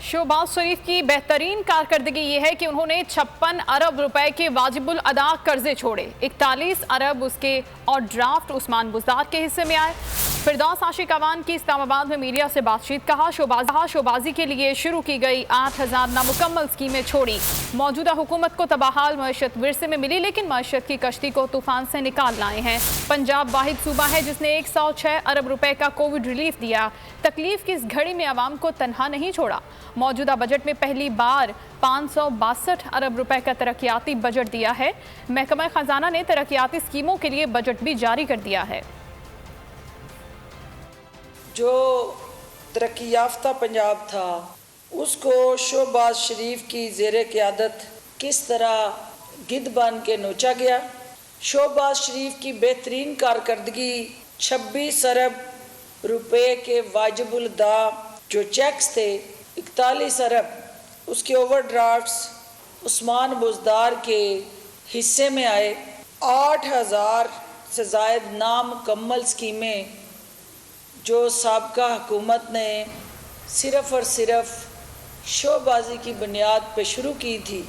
शहबाज शरीफ की बेहतरीन कारकर्दगी ये है कि उन्होंने 56 अरब रुपए के वाजिबुल अदा कर्जे छोड़े। 41 अरब उसके और ड्राफ्ट उस्मान बुज़दार के हिस्से में आए। फिरदौस आशिक अवान की इस्लामाबाद में मीडिया से बातचीत। कहा शोबाजी के लिए शुरू की गई 8000 नामुकम्मल स्कीमें छोड़ी। मौजूदा हुकूमत को तबाहाल मईशत विरसे में मिली, लेकिन मईशत की कश्ती को तूफान से निकाल लाए हैं। पंजाब वाहिद सूबा है जिसने 106 अरब रुपए का कोविड रिलीफ दिया। तकलीफ की इस घड़ी में आवाम को तनहा नहीं छोड़ा। मौजूदा बजट में पहली बार 562 अरब रुपए का तरक्याती बजट दिया है। महकमा खजाना ने तरक्याती स्कीमों के लिए बजट भी जारी कर दिया है। जो तरक्की याफ्ता पंजाब था उसको शहबाज शरीफ की ज़ेरे क़यादत किस तरह गिद्ध बन के नोचा गया। शहबाज शरीफ की बेहतरीन कारकर्दगी 26 अरब रुपए के वाजिबुल अदा जो चेक्स थे, 41 अरब उसके ओवरड्राफ्ट्स उस्मान बुज़दार के हिस्से में आए। 8000 से ज़ायद नामुकम्मल स्कीमें जो साबका हुकूमत ने सिर्फ़ और सिर्फ शोबाजी की बुनियाद पर शुरू की थी,